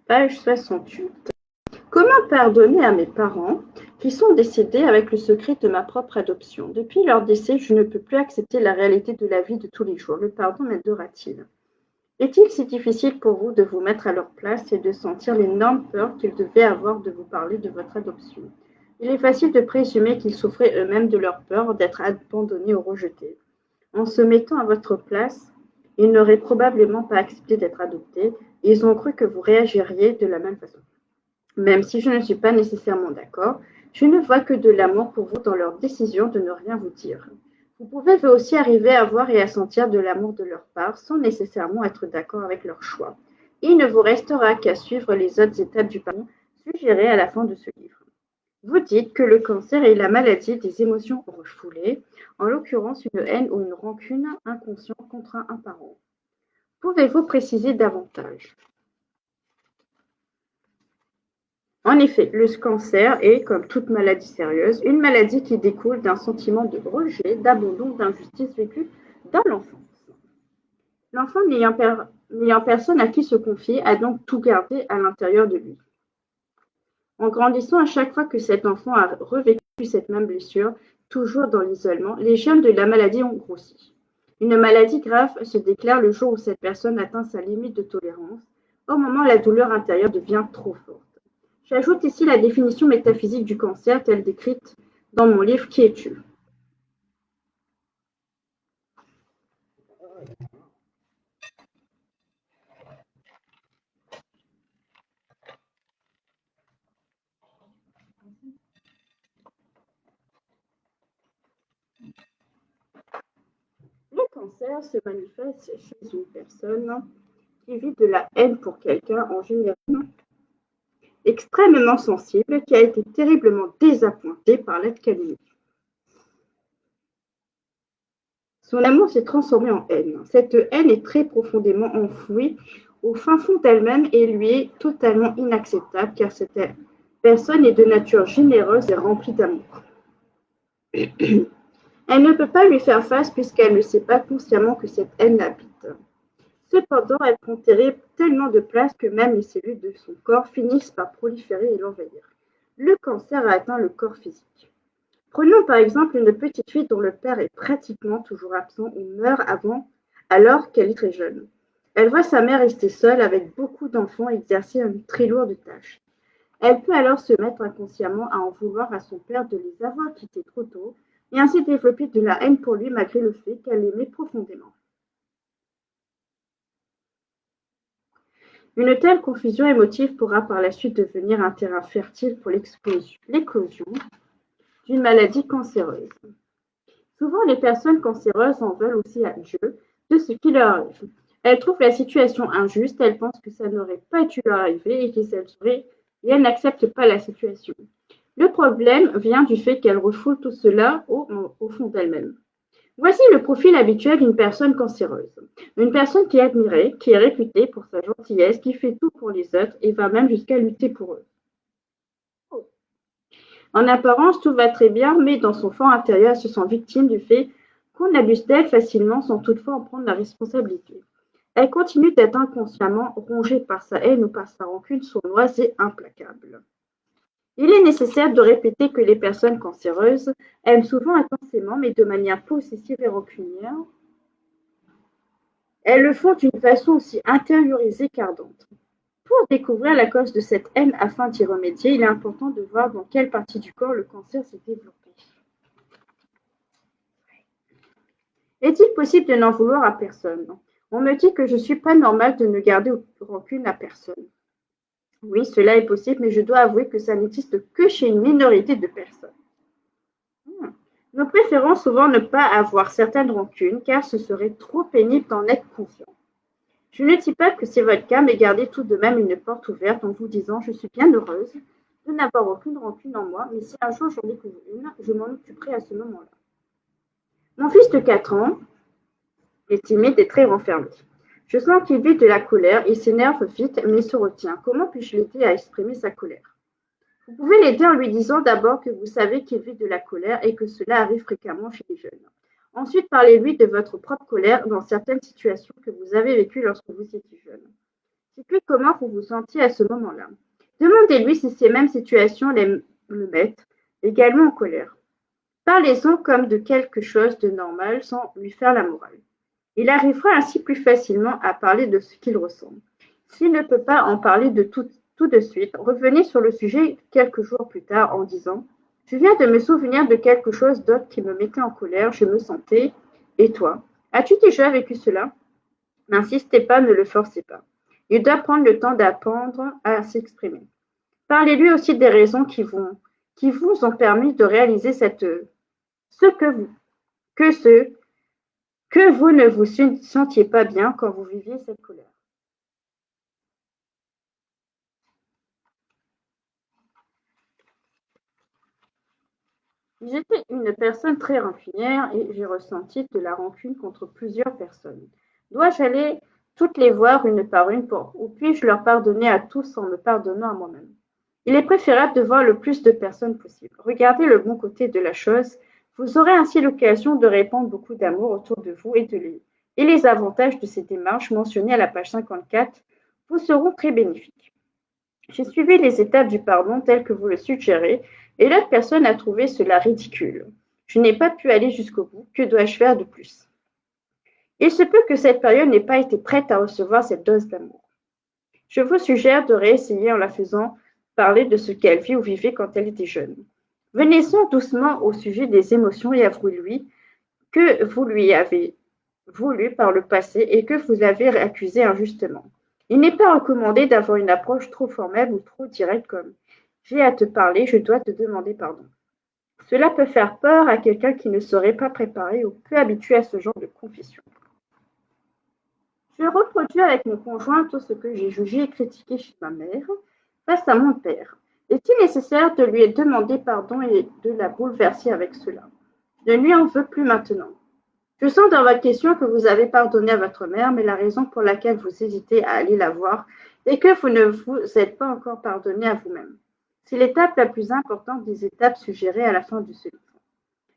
Page 68. Comment pardonner à mes parents qui sont décédés avec le secret de ma propre adoption? Depuis leur décès, je ne peux plus accepter la réalité de la vie de tous les jours. Le pardon m'aidera-t-il? Est-il si difficile pour vous de vous mettre à leur place et de sentir l'énorme peur qu'ils devaient avoir de vous parler de votre adoption? Il est facile de présumer qu'ils souffraient eux-mêmes de leur peur d'être abandonnés ou rejetés. En se mettant à votre place, ils n'auraient probablement pas accepté d'être adoptés et ils ont cru que vous réagiriez de la même façon. Même si je ne suis pas nécessairement d'accord, je ne vois que de l'amour pour vous dans leur décision de ne rien vous dire. Vous pouvez vous aussi arriver à voir et à sentir de l'amour de leur part sans nécessairement être d'accord avec leur choix. Il ne vous restera qu'à suivre les autres étapes du pardon suggérées à la fin de ce livre. Vous dites que le cancer est la maladie des émotions refoulées, en l'occurrence une haine ou une rancune inconsciente contre un parent. Pouvez-vous préciser davantage? En effet, le cancer est, comme toute maladie sérieuse, une maladie qui découle d'un sentiment de rejet, d'abandon, d'injustice vécue dans l'enfance. L'enfant n'ayant personne à qui se confier a donc tout gardé à l'intérieur de lui. En grandissant, à chaque fois que cet enfant a revécu cette même blessure, toujours dans l'isolement, les germes de la maladie ont grossi. Une maladie grave se déclare le jour où cette personne atteint sa limite de tolérance, au moment où la douleur intérieure devient trop forte. J'ajoute ici la définition métaphysique du cancer telle décrite dans mon livre Qui es-tu? Le cancer se manifeste chez une personne qui vit de la haine pour quelqu'un, en général extrêmement sensible, qui a été terriblement désappointé par l'être qu'elle aimait. Son amour s'est transformé en haine. Cette haine est très profondément enfouie au fin fond d'elle-même et lui est totalement inacceptable car cette personne est de nature généreuse et remplie d'amour. Elle ne peut pas lui faire face puisqu'elle ne sait pas consciemment que cette haine l'habite. Cependant, elle prend tellement de place que même les cellules de son corps finissent par proliférer et l'envahir. Le cancer a atteint le corps physique. Prenons par exemple une petite fille dont le père est pratiquement toujours absent ou meurt alors qu'elle est très jeune. Elle voit sa mère rester seule avec beaucoup d'enfants et exercer une très lourde tâche. Elle peut alors se mettre inconsciemment à en vouloir à son père de les avoir quittés trop tôt et ainsi développer de la haine pour lui malgré le fait qu'elle l'aimait profondément. Une telle confusion émotive pourra par la suite devenir un terrain fertile pour l'éclosion d'une maladie cancéreuse. Souvent, les personnes cancéreuses en veulent aussi à Dieu de ce qui leur arrive. Elles trouvent la situation injuste, elles pensent que ça n'aurait pas dû leur arriver et elles n'acceptent pas la situation. Le problème vient du fait qu'elles refoulent tout cela au fond d'elles-mêmes. Voici le profil habituel d'une personne cancéreuse. Une personne qui est admirée, qui est réputée pour sa gentillesse, qui fait tout pour les autres et va même jusqu'à lutter pour eux. En apparence, tout va très bien, mais dans son fort intérieur, elle se sent victime du fait qu'on abuse d'elle facilement sans toutefois en prendre la responsabilité. Elle continue d'être inconsciemment rongée par sa haine ou par sa rancune sournoise et implacable. Il est nécessaire de répéter que les personnes cancéreuses aiment souvent intensément, mais de manière possessive et rancunière. Elles le font d'une façon aussi intériorisée qu'ardente. Pour découvrir la cause de cette haine afin d'y remédier, il est important de voir dans quelle partie du corps le cancer s'est développé. Est-il possible de n'en vouloir à personne? On me dit que je ne suis pas normale de ne garder rancune à personne. Oui, cela est possible, mais je dois avouer que ça n'existe que chez une minorité de personnes. Nous préférons souvent ne pas avoir certaines rancunes, car ce serait trop pénible d'en être conscient. Je ne dis pas que c'est votre cas, mais gardez tout de même une porte ouverte en vous disant « Je suis bien heureuse de n'avoir aucune rancune en moi, mais si un jour j'en découvre une, je m'en occuperai à ce moment-là. » Mon fils de 4 ans est timide et très renfermé. Je sens qu'il vit de la colère, il s'énerve vite, mais se retient. Comment puis-je l'aider à exprimer sa colère? Vous pouvez l'aider en lui disant d'abord que vous savez qu'il vit de la colère et que cela arrive fréquemment chez les jeunes. Ensuite, parlez-lui de votre propre colère dans certaines situations que vous avez vécues lorsque vous étiez jeune. Dites-lui comment vous vous sentiez à ce moment-là. Demandez-lui si ces mêmes situations le mettent également en colère. Parlez-en comme de quelque chose de normal sans lui faire la morale. Il arrivera ainsi plus facilement à parler de ce qu'il ressent. S'il ne peut pas en parler tout de suite, revenez sur le sujet quelques jours plus tard en disant « Je viens de me souvenir de quelque chose d'autre qui me mettait en colère, je me sentais… Et toi, as-tu déjà vécu cela ?» N'insistez pas, ne le forcez pas. Il doit prendre le temps d'apprendre à s'exprimer. Parlez-lui aussi des raisons qui vous ont permis de réaliser ce que vous ne vous sentiez pas bien quand vous viviez cette colère. J'étais une personne très rancunière et j'ai ressenti de la rancune contre plusieurs personnes. Dois-je aller toutes les voir une par une ou puis-je leur pardonner à tous en me pardonnant à moi-même? Il est préférable de voir le plus de personnes possible. Regardez le bon côté de la chose. Vous aurez ainsi l'occasion de répandre beaucoup d'amour autour de vous et les avantages de ces démarches mentionnées à la page 54 vous seront très bénéfiques. J'ai suivi les étapes du pardon telles que vous le suggérez et l'autre personne a trouvé cela ridicule. Je n'ai pas pu aller jusqu'au bout. Que dois-je faire de plus? Il se peut que cette période n'ait pas été prête à recevoir cette dose d'amour. Je vous suggère de réessayer en la faisant parler de ce qu'elle vit ou vivait quand elle était jeune. Venez-en doucement au sujet des émotions et avouez-lui que vous lui avez voulu par le passé et que vous avez accusé injustement. Il n'est pas recommandé d'avoir une approche trop formelle ou trop directe comme j'ai à te parler, je dois te demander pardon. Cela peut faire peur à quelqu'un qui ne serait pas préparé ou peu habitué à ce genre de confession. Je reproduis avec mon conjoint tout ce que j'ai jugé et critiqué chez ma mère face à mon père. Est-il nécessaire de lui demander pardon et de la bouleverser avec cela? Je ne lui en veux plus maintenant. Je sens dans votre question que vous avez pardonné à votre mère, mais la raison pour laquelle vous hésitez à aller la voir est que vous ne vous êtes pas encore pardonné à vous-même. C'est l'étape la plus importante des étapes suggérées à la fin de ce livre.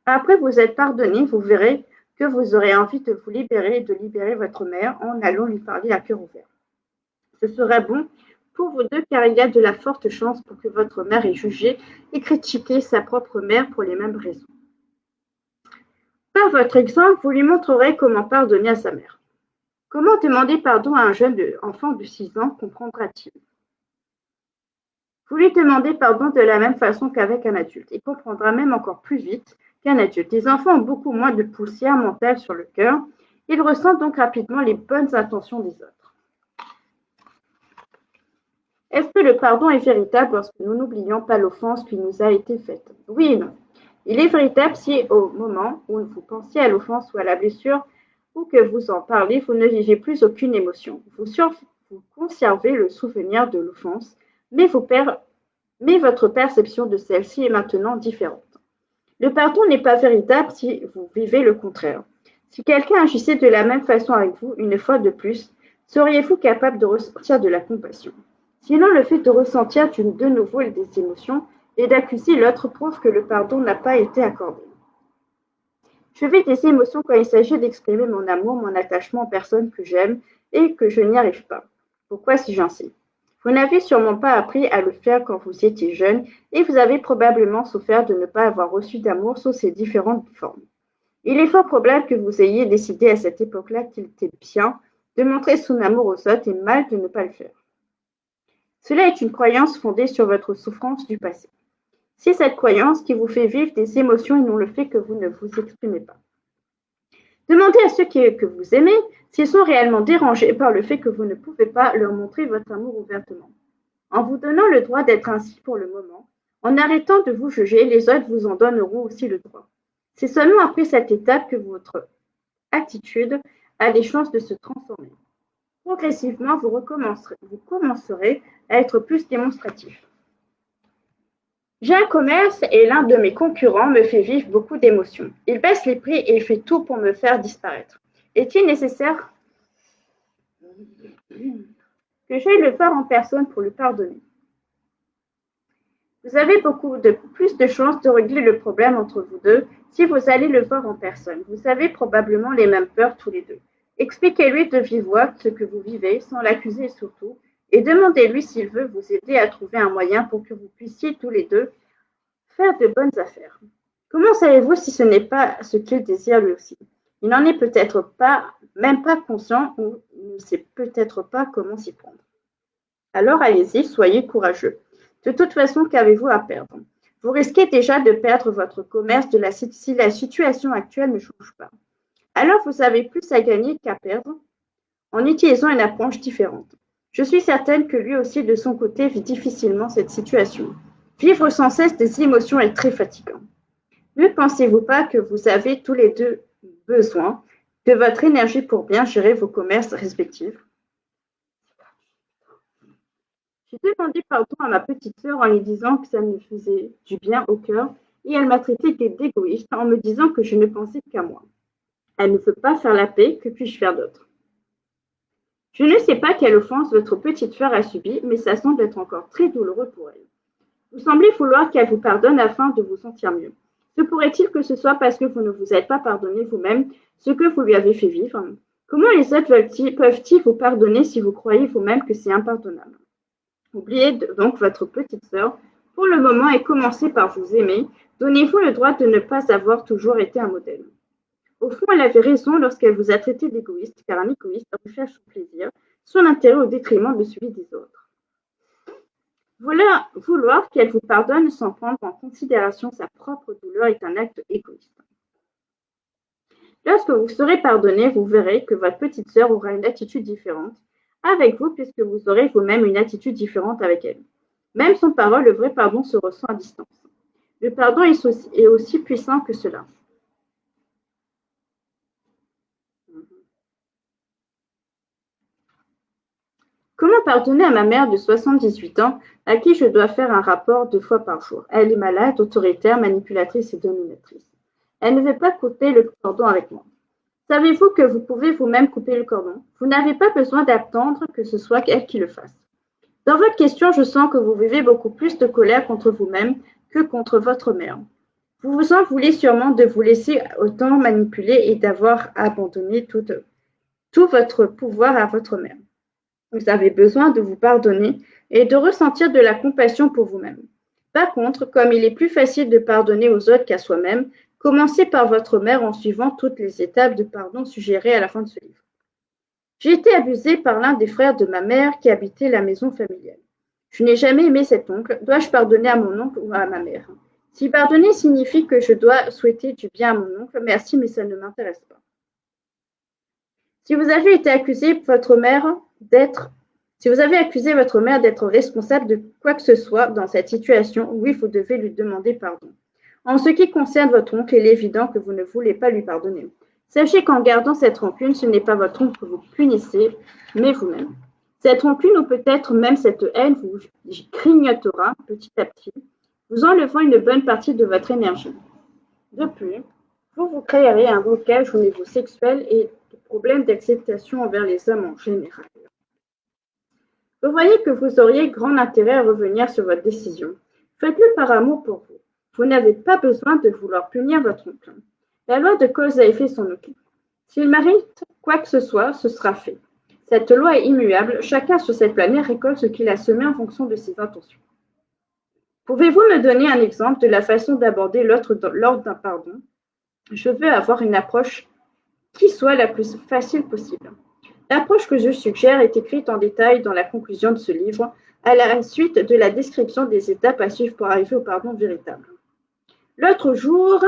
Après vous êtes pardonné, vous verrez que vous aurez envie de vous libérer et de libérer votre mère en allant lui parler à cœur ouvert. Ce serait bon pour vous deux car il y a de la forte chance pour que votre mère ait jugé et critiqué sa propre mère pour les mêmes raisons. Par votre exemple, vous lui montrerez comment pardonner à sa mère. Comment demander pardon à un jeune enfant de 6 ans comprendra-t-il? Vous lui demandez pardon de la même façon qu'avec un adulte. Il comprendra même encore plus vite qu'un adulte. Les enfants ont beaucoup moins de poussière mentale sur le cœur. Ils ressentent donc rapidement les bonnes intentions des autres. Est-ce que le pardon est véritable lorsque nous n'oublions pas l'offense qui nous a été faite? Oui et non. Il est véritable si au moment où vous pensiez à l'offense ou à la blessure ou que vous en parlez, vous ne vivez plus aucune émotion. Vous conservez le souvenir de l'offense, mais votre perception de celle-ci est maintenant différente. Le pardon n'est pas véritable si vous vivez le contraire. Si quelqu'un agissait de la même façon avec vous une fois de plus, seriez-vous capable de ressentir de la compassion? Sinon, le fait de ressentir de nouveau des émotions et d'accuser l'autre prouve que le pardon n'a pas été accordé. Je vis des émotions quand il s'agit d'exprimer mon amour, mon attachement aux personnes que j'aime et que je n'y arrive pas. Pourquoi si j'insiste? Vous n'avez sûrement pas appris à le faire quand vous étiez jeune et vous avez probablement souffert de ne pas avoir reçu d'amour sous ses différentes formes. Il est fort probable que vous ayez décidé à cette époque-là qu'il était bien de montrer son amour aux autres et mal de ne pas le faire. Cela est une croyance fondée sur votre souffrance du passé. C'est cette croyance qui vous fait vivre des émotions et non le fait que vous ne vous exprimez pas. Demandez à ceux que vous aimez s'ils sont réellement dérangés par le fait que vous ne pouvez pas leur montrer votre amour ouvertement. En vous donnant le droit d'être ainsi pour le moment, en arrêtant de vous juger, les autres vous en donneront aussi le droit. C'est seulement après cette étape que votre attitude a des chances de se transformer. Progressivement, vous commencerez à être plus démonstratif. J'ai un commerce et l'un de mes concurrents me fait vivre beaucoup d'émotions. Il baisse les prix et il fait tout pour me faire disparaître. Est-il nécessaire que j'aille le voir en personne pour le pardonner? Vous avez plus de chances de régler le problème entre vous deux si vous allez le voir en personne. Vous avez probablement les mêmes peurs tous les deux. Expliquez-lui de vive voix ce que vous vivez sans l'accuser et surtout, et demandez-lui s'il veut vous aider à trouver un moyen pour que vous puissiez tous les deux faire de bonnes affaires. Comment savez-vous si ce n'est pas ce qu'il désire lui aussi? Il n'en est peut-être pas, même pas conscient ou ne sait peut-être pas comment s'y prendre. Alors allez-y, soyez courageux. De toute façon, qu'avez-vous à perdre? Vous risquez déjà de perdre votre commerce si la situation actuelle ne change pas. Alors vous avez plus à gagner qu'à perdre en utilisant une approche différente. Je suis certaine que lui aussi, de son côté, vit difficilement cette situation. Vivre sans cesse des émotions est très fatigant. Ne pensez-vous pas que vous avez tous les deux besoin de votre énergie pour bien gérer vos commerces respectifs? J'ai demandé pardon à ma petite sœur en lui disant que ça me faisait du bien au cœur et elle m'a traité d'égoïste en me disant que je ne pensais qu'à moi. Elle ne veut pas faire la paix, que puis-je faire d'autre? Je ne sais pas quelle offense votre petite sœur a subie, mais ça semble être encore très douloureux pour elle. Vous semblez vouloir qu'elle vous pardonne afin de vous sentir mieux. Se pourrait-il que ce soit parce que vous ne vous êtes pas pardonné vous-même ce que vous lui avez fait vivre? Comment les autres peuvent-ils vous pardonner si vous croyez vous-même que c'est impardonnable? Oubliez donc votre petite sœur pour le moment et commencez par vous aimer. Donnez-vous le droit de ne pas avoir toujours été un modèle. Au fond, elle avait raison lorsqu'elle vous a traité d'égoïste, car un égoïste recherche son plaisir, son intérêt au détriment de celui des autres. Vouloir qu'elle vous pardonne sans prendre en considération sa propre douleur est un acte égoïste. Lorsque vous serez pardonné, vous verrez que votre petite sœur aura une attitude différente avec vous puisque vous aurez vous-même une attitude différente avec elle. Même sans parole, le vrai pardon se ressent à distance. Le pardon est aussi puissant que cela. Comment pardonner à ma mère de 78 ans à qui je dois faire un rapport 2 fois par jour? Elle est malade, autoritaire, manipulatrice et dominatrice. Elle ne veut pas couper le cordon avec moi. Savez-vous que vous pouvez vous-même couper le cordon? Vous n'avez pas besoin d'attendre que ce soit elle qui le fasse. Dans votre question, je sens que vous vivez beaucoup plus de colère contre vous-même que contre votre mère. Vous vous en voulez sûrement de vous laisser autant manipuler et d'avoir abandonné tout votre pouvoir à votre mère. Vous avez besoin de vous pardonner et de ressentir de la compassion pour vous-même. Par contre, comme il est plus facile de pardonner aux autres qu'à soi-même, commencez par votre mère en suivant toutes les étapes de pardon suggérées à la fin de ce livre. J'ai été abusée par l'un des frères de ma mère qui habitait la maison familiale. Je n'ai jamais aimé cet oncle. Dois-je pardonner à mon oncle ou à ma mère? Si pardonner signifie que je dois souhaiter du bien à mon oncle, merci, mais ça ne m'intéresse pas. Si vous avez accusé votre mère d'être responsable de quoi que ce soit dans cette situation, oui, vous devez lui demander pardon. En ce qui concerne votre oncle, il est évident que vous ne voulez pas lui pardonner. Sachez qu'en gardant cette rancune, ce n'est pas votre oncle que vous punissez, mais vous-même. Cette rancune ou peut-être même cette haine vous grignotera petit à petit, vous enlevant une bonne partie de votre énergie. De plus, vous créerez un blocage au niveau sexuel et des problèmes d'acceptation envers les hommes en général. Vous voyez que vous auriez grand intérêt à revenir sur votre décision. Faites-le par amour pour vous. Vous n'avez pas besoin de vouloir punir votre oncle. La loi de cause a effet s'en occupe. S'il mérite quoi que ce soit, ce sera fait. Cette loi est immuable. Chacun sur cette planète récolte ce qu'il a semé en fonction de ses intentions. Pouvez-vous me donner un exemple de la façon d'aborder l'autre lors d'un pardon? Je veux avoir une approche qui soit la plus facile possible. L'approche que je suggère est écrite en détail dans la conclusion de ce livre, à la suite de la description des étapes à suivre pour arriver au pardon véritable. L'autre jour,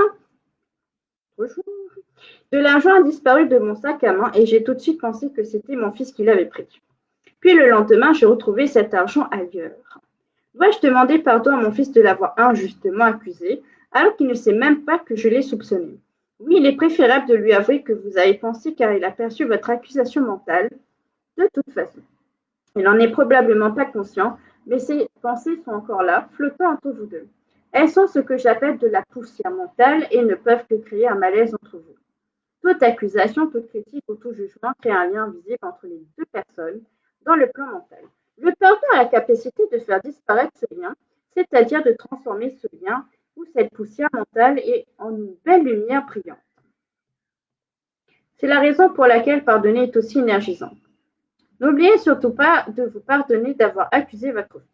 de l'argent a disparu de mon sac à main et j'ai tout de suite pensé que c'était mon fils qui l'avait pris. Puis le lendemain, j'ai retrouvé cet argent ailleurs. Dois-je demander pardon à mon fils de l'avoir injustement accusé, alors qu'il ne sait même pas que je l'ai soupçonné? Oui, il est préférable de lui avouer que vous avez pensé car il a perçu votre accusation mentale. De toute façon, il n'en est probablement pas conscient, mais ses pensées sont encore là, flottant entre vous deux. Elles sont ce que j'appelle de la poussière mentale et ne peuvent que créer un malaise entre vous. Toute accusation, toute critique ou tout jugement crée un lien invisible entre les deux personnes dans le plan mental. Le pardon a la capacité de faire disparaître ce lien, c'est-à-dire de transformer ce lien ou cette poussière mentale en une belle lumière brillante. C'est la raison pour laquelle pardonner est aussi énergisant. N'oubliez surtout pas de vous pardonner d'avoir accusé votre fils.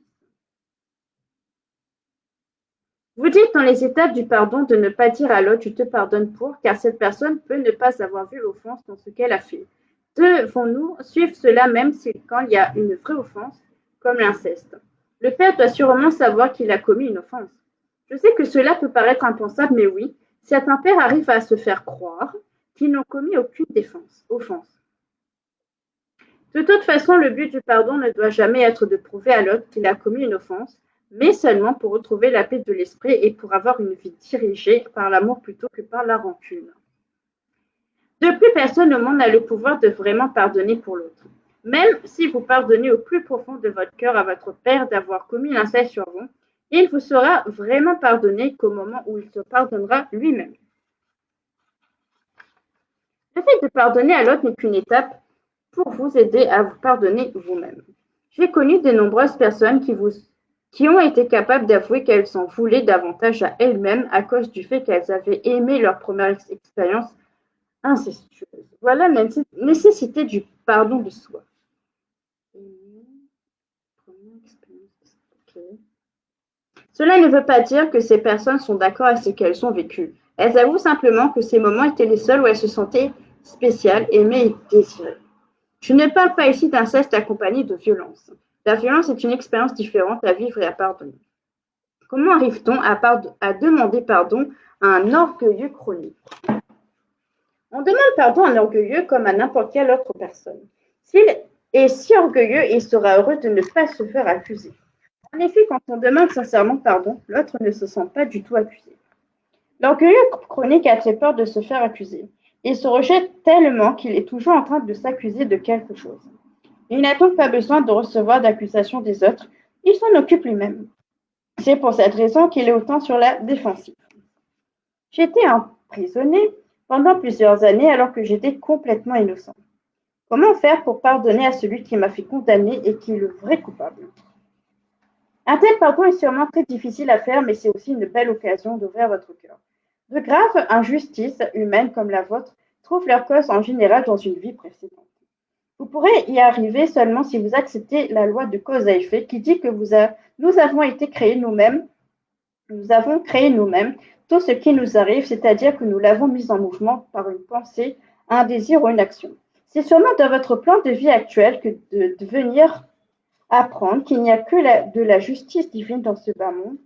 Vous dites dans les étapes du pardon de ne pas dire à l'autre je te pardonne pour, car cette personne peut ne pas avoir vu l'offense dans ce qu'elle a fait. Devons-nous suivre cela même si quand il y a une vraie offense, comme l'inceste? Le père doit sûrement savoir qu'il a commis une offense. Je sais que cela peut paraître impensable, mais oui, certains pères arrivent à se faire croire qu'ils n'ont commis aucune offense. De toute façon, le but du pardon ne doit jamais être de prouver à l'autre qu'il a commis une offense, mais seulement pour retrouver la paix de l'esprit et pour avoir une vie dirigée par l'amour plutôt que par la rancune. De plus personne au monde n'a le pouvoir de vraiment pardonner pour l'autre. Même si vous pardonnez au plus profond de votre cœur à votre père d'avoir commis l'inceste sur vous, il vous sera vraiment pardonné qu'au moment où il se pardonnera lui-même. Le fait de pardonner à l'autre n'est qu'une étape pour vous aider à vous pardonner vous-même. J'ai connu de nombreuses personnes qui ont été capables d'avouer qu'elles s'en voulaient davantage à elles-mêmes à cause du fait qu'elles avaient aimé leur première expérience incestueuse. Voilà la nécessité du pardon de soi. Cela ne veut pas dire que ces personnes sont d'accord avec ce qu'elles ont vécu. Elles avouent simplement que ces moments étaient les seuls où elles se sentaient spéciales, aimées et désirées. Je ne parle pas ici d'inceste accompagné de violence. La violence est une expérience différente à vivre et à pardonner. Comment arrive-t-on à demander pardon à un orgueilleux chronique? On demande pardon à un orgueilleux comme à n'importe quelle autre personne. S'il est si orgueilleux, il sera heureux de ne pas se faire accuser. En effet, quand on demande sincèrement pardon, l'autre ne se sent pas du tout accusé. L'orgueilleux chronique a très peur de se faire accuser. Il se rejette tellement qu'il est toujours en train de s'accuser de quelque chose. Il n'a donc pas besoin de recevoir d'accusations des autres, il s'en occupe lui-même. C'est pour cette raison qu'il est autant sur la défensive. J'étais emprisonné pendant plusieurs années alors que j'étais complètement innocent. Comment faire pour pardonner à celui qui m'a fait condamner et qui est le vrai coupable? Un tel pardon est sûrement très difficile à faire, mais c'est aussi une belle occasion d'ouvrir votre cœur. De graves injustices humaines comme la vôtre trouvent leur cause en général dans une vie précédente. Vous pourrez y arriver seulement si vous acceptez la loi de cause à effet qui dit que nous avons été créés nous-mêmes, nous avons créé nous-mêmes tout ce qui nous arrive, c'est-à-dire que nous l'avons mis en mouvement par une pensée, un désir ou une action. C'est sûrement dans votre plan de vie actuel que de venir apprendre qu'il n'y a que de la justice divine dans ce bas monde,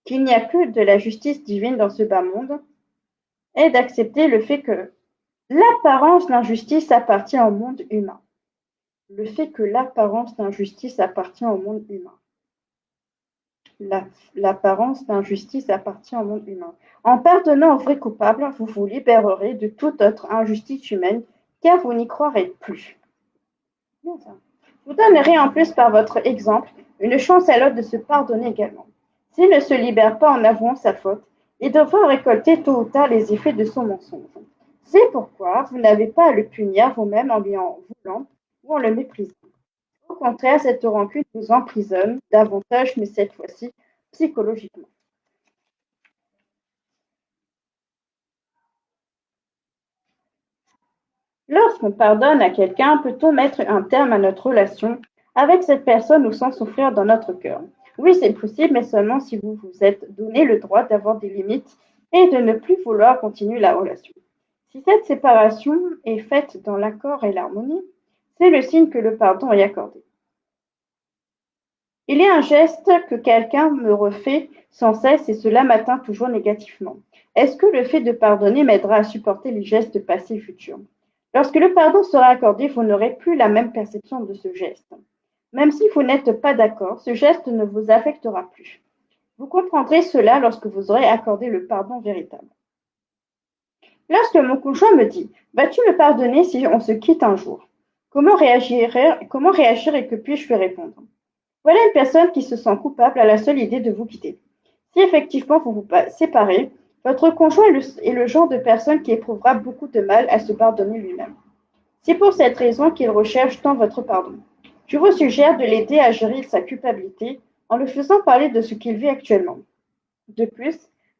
qu'il n'y a que de la justice divine dans ce bas monde, et d'accepter le fait que l'apparence d'injustice appartient au monde humain. Le fait que l'apparence d'injustice appartient au monde humain. L'apparence d'injustice appartient au monde humain. En pardonnant aux vrais coupables, vous vous libérerez de toute autre injustice humaine, car vous n'y croirez plus. Vous donnerez en plus par votre exemple une chance à l'autre de se pardonner également. S'il ne se libère pas en avouant sa faute, il devra récolter tôt ou tard les effets de son mensonge. C'est pourquoi vous n'avez pas à le punir vous-même en lui en voulant ou en le méprisant. Au contraire, cette rancune vous emprisonne davantage, mais cette fois-ci psychologiquement. Lorsqu'on pardonne à quelqu'un, peut-on mettre un terme à notre relation avec cette personne ou sans souffrir dans notre cœur? Oui, c'est possible, mais seulement si vous vous êtes donné le droit d'avoir des limites et de ne plus vouloir continuer la relation. Si cette séparation est faite dans l'accord et l'harmonie, c'est le signe que le pardon est accordé. Il y a un geste que quelqu'un me refait sans cesse et cela m'atteint toujours négativement. Est-ce que le fait de pardonner m'aidera à supporter les gestes passés et futurs? Lorsque le pardon sera accordé, vous n'aurez plus la même perception de ce geste. Même si vous n'êtes pas d'accord, ce geste ne vous affectera plus. Vous comprendrez cela lorsque vous aurez accordé le pardon véritable. Lorsque mon conjoint me dit vas-tu me pardonner si on se quitte un jour? Comment réagir et que puis-je lui répondre? Voilà une personne qui se sent coupable à la seule idée de vous quitter. Si effectivement vous vous séparez, votre conjoint est le genre de personne qui éprouvera beaucoup de mal à se pardonner lui-même. C'est pour cette raison qu'il recherche tant votre pardon. Je vous suggère de l'aider à gérer sa culpabilité en le faisant parler de ce qu'il vit actuellement. De plus,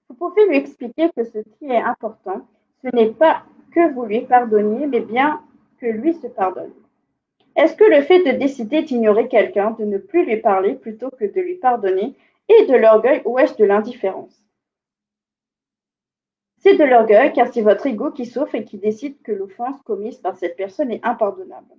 vous pouvez lui expliquer que ce qui est important, ce n'est pas que vous lui pardonniez, mais bien que lui se pardonne. Est-ce que le fait de décider d'ignorer quelqu'un, de ne plus lui parler plutôt que de lui pardonner, est de l'orgueil ou est-ce de l'indifférence? C'est de l'orgueil car c'est votre ego qui souffre et qui décide que l'offense commise par cette personne est impardonnable.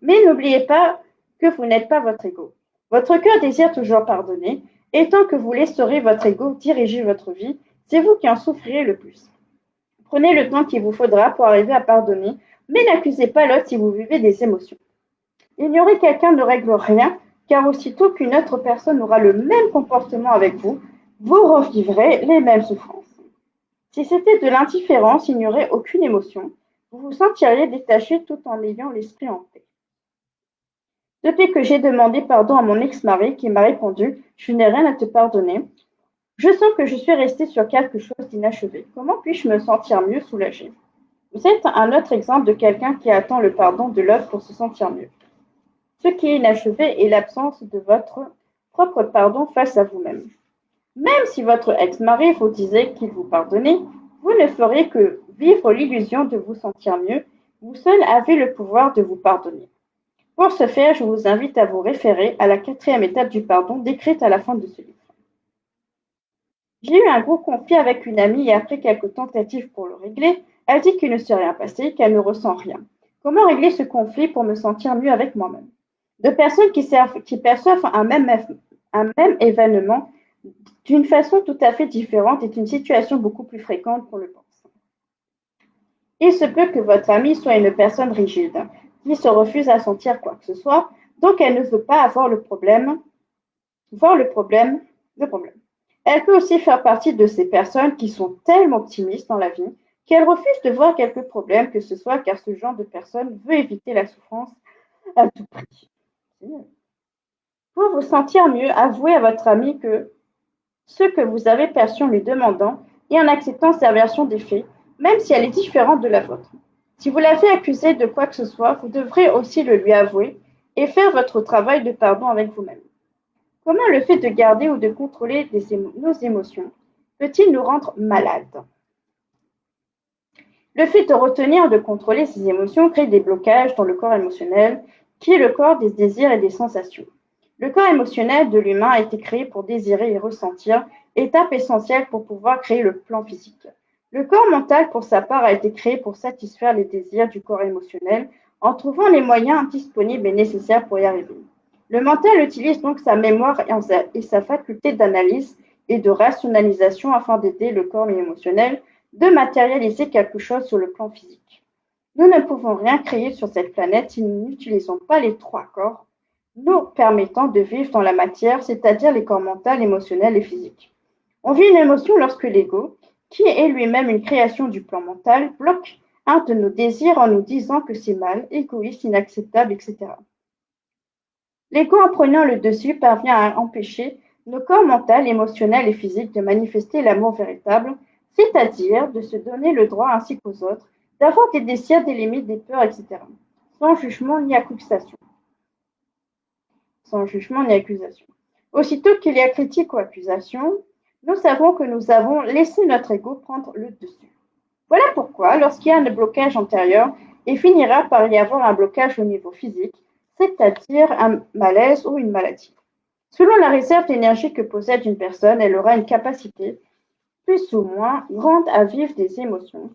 Mais n'oubliez pas que vous n'êtes pas votre ego. Votre cœur désire toujours pardonner et tant que vous laisserez votre ego diriger votre vie, c'est vous qui en souffrirez le plus. Prenez le temps qu'il vous faudra pour arriver à pardonner, mais n'accusez pas l'autre si vous vivez des émotions. Ignorer quelqu'un ne règle rien, car aussitôt qu'une autre personne aura le même comportement avec vous, vous revivrez les mêmes souffrances. Si c'était de l'indifférence, ignorer aucune émotion, vous vous sentiriez détaché tout en ayant l'esprit en paix. Depuis que j'ai demandé pardon à mon ex-mari qui m'a répondu « Je n'ai rien à te pardonner », je sens que je suis restée sur quelque chose d'inachevé. Comment puis-je me sentir mieux soulagée? Vous êtes un autre exemple de quelqu'un qui attend le pardon de l'autre pour se sentir mieux. Ce qui est inachevé est l'absence de votre propre pardon face à vous-même. Même si votre ex-mari vous disait qu'il vous pardonnait, vous ne feriez que vivre l'illusion de vous sentir mieux. Vous seul avez le pouvoir de vous pardonner. Pour ce faire, je vous invite à vous référer à la 4e étape du pardon décrite à la fin de ce livre. J'ai eu un gros conflit avec une amie et après quelques tentatives pour le régler, elle dit qu'il ne s'est rien passé, qu'elle ne ressent rien. Comment régler ce conflit pour me sentir mieux avec moi-même? Deux personnes qui perçoivent un même événement d'une façon tout à fait différente est une situation beaucoup plus fréquente qu'on le pense. Il se peut que votre amie soit une personne rigide, qui se refuse à sentir quoi que ce soit, donc elle ne veut pas voir le problème. Elle peut aussi faire partie de ces personnes qui sont tellement optimistes dans la vie qu'elles refusent de voir quelques problèmes que ce soit car ce genre de personne veut éviter la souffrance à tout prix. Pour vous sentir mieux, avouez à votre ami que ce que vous avez perçu en lui demandant et en acceptant sa version des faits, même si elle est différente de la vôtre. Si vous l'avez accusé de quoi que ce soit, vous devrez aussi le lui avouer et faire votre travail de pardon avec vous-même. Comment le fait de garder ou de contrôler nos émotions peut-il nous rendre malades? Le fait de retenir ou de contrôler ces émotions crée des blocages dans le corps émotionnel, qui est le corps des désirs et des sensations. Le corps émotionnel de l'humain a été créé pour désirer et ressentir, étape essentielle pour pouvoir créer le plan physique. Le corps mental, pour sa part, a été créé pour satisfaire les désirs du corps émotionnel en trouvant les moyens disponibles et nécessaires pour y arriver. Le mental utilise donc sa mémoire et sa faculté d'analyse et de rationalisation afin d'aider le corps émotionnel de matérialiser quelque chose sur le plan physique. Nous ne pouvons rien créer sur cette planète si nous n'utilisons pas les 3 corps nous permettant de vivre dans la matière, c'est-à-dire les corps mental, émotionnel et physique. On vit une émotion lorsque l'ego, qui est lui-même une création du plan mental, bloque un de nos désirs en nous disant que c'est mal, égoïste, inacceptable, etc. L'ego, en prenant le dessus, parvient à empêcher nos corps mental, émotionnel et physique de manifester l'amour véritable, c'est-à-dire de se donner le droit ainsi qu'aux autres d'avoir des désirs, des limites, des peurs, etc. Sans jugement ni accusation. Aussitôt qu'il y a critique ou accusation, nous savons que nous avons laissé notre ego prendre le dessus. Voilà pourquoi, lorsqu'il y a un blocage antérieur, il finira par y avoir un blocage au niveau physique, c'est-à-dire un malaise ou une maladie. Selon la réserve d'énergie que possède une personne, elle aura une capacité plus ou moins grande à vivre des émotions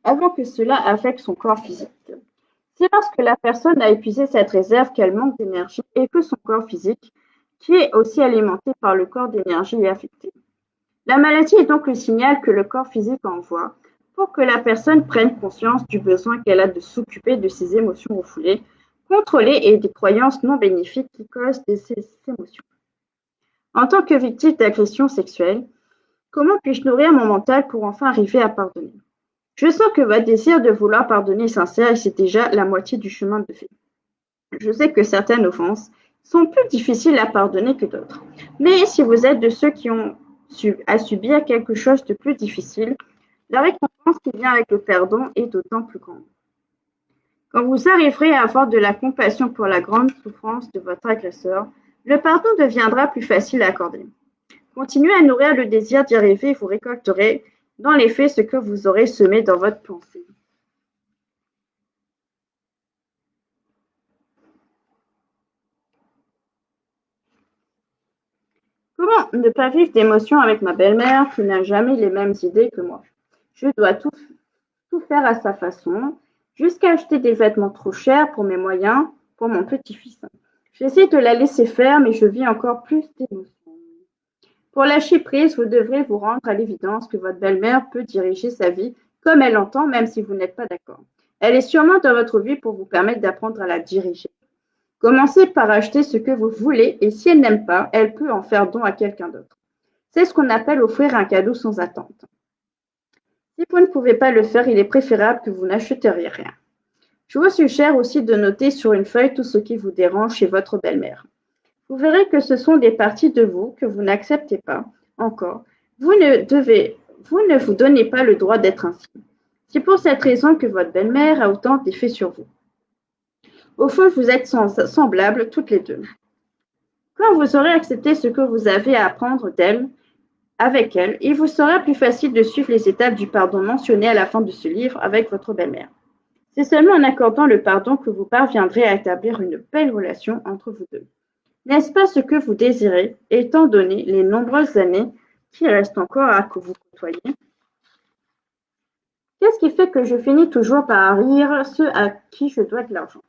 avant que cela affecte son corps physique. C'est lorsque la personne a épuisé cette réserve qu'elle manque d'énergie et que son corps physique, qui est aussi alimenté par le corps d'énergie, est affecté. La maladie est donc le signal que le corps physique envoie pour que la personne prenne conscience du besoin qu'elle a de s'occuper de ses émotions refoulées, contrôlées et des croyances non bénéfiques qui causent ces émotions. En tant que victime d'agression sexuelle, comment puis-je nourrir mon mental pour enfin arriver à pardonner? Je sens que votre désir de vouloir pardonner est sincère et c'est déjà la moitié du chemin de fait. Je sais que certaines offenses sont plus difficiles à pardonner que d'autres. Mais si vous êtes de ceux qui ont à subir quelque chose de plus difficile, la récompense qui vient avec le pardon est d'autant plus grande. Quand vous arriverez à avoir de la compassion pour la grande souffrance de votre agresseur, le pardon deviendra plus facile à accorder. Continuez à nourrir le désir d'y arriver et vous récolterez dans les faits ce que vous aurez semé dans votre pensée. Comment ne pas vivre d'émotions avec ma belle-mère qui n'a jamais les mêmes idées que moi? Je dois tout faire à sa façon, jusqu'à acheter des vêtements trop chers pour mes moyens, pour mon petit-fils. J'essaie de la laisser faire, mais je vis encore plus d'émotions. Pour lâcher prise, vous devrez vous rendre à l'évidence que votre belle-mère peut diriger sa vie comme elle l'entend, même si vous n'êtes pas d'accord. Elle est sûrement dans votre vie pour vous permettre d'apprendre à la diriger. Commencez par acheter ce que vous voulez et si elle n'aime pas, elle peut en faire don à quelqu'un d'autre. C'est ce qu'on appelle offrir un cadeau sans attente. Si vous ne pouvez pas le faire, il est préférable que vous n'achèteriez rien. Je vous suggère aussi de noter sur une feuille tout ce qui vous dérange chez votre belle-mère. Vous verrez que ce sont des parties de vous que vous n'acceptez pas encore. Vous ne vous donnez pas le droit d'être ainsi. C'est pour cette raison que votre belle-mère a autant d'effet sur vous. Au fond, vous êtes semblables toutes les deux. Quand vous aurez accepté ce que vous avez à apprendre d'elle, avec elle, il vous sera plus facile de suivre les étapes du pardon mentionnées à la fin de ce livre avec votre belle-mère. C'est seulement en accordant le pardon que vous parviendrez à établir une belle relation entre vous deux. N'est-ce pas ce que vous désirez, étant donné les nombreuses années qui restent encore à vous côtoyer? Qu'est-ce qui fait que je finis toujours par haïr ceux à qui je dois de l'argent?